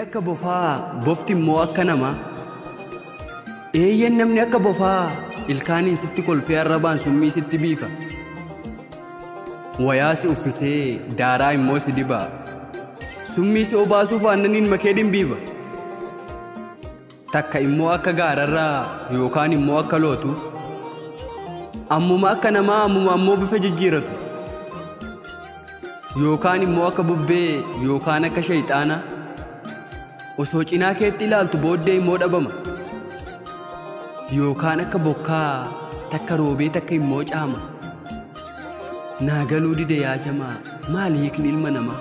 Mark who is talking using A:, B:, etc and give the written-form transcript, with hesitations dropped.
A: akka bofaa bofti immoo akka namaa eeyyan namni akka bofaa ilkaaniin sitti kolfee arrabaan summii sitti biifa wayaasi uffisee daaraa immoo si dibaa summii si obaasuuf aannaniin makee dhimbiiba takka immoo akka gaararraa yookaan immoo akka lootu ammuma akka namaa ammuma ammoo bifa jijjiiratu yookaan immoo akka bubbee yookaan akka shayxaanaa osoo cinaa keetti ilaaltu booddee immoo dhabama yookaan akka bokkaa takka roobee takka immoo caama naagaluu dide yaa jamaa maali hiikni ilma namaa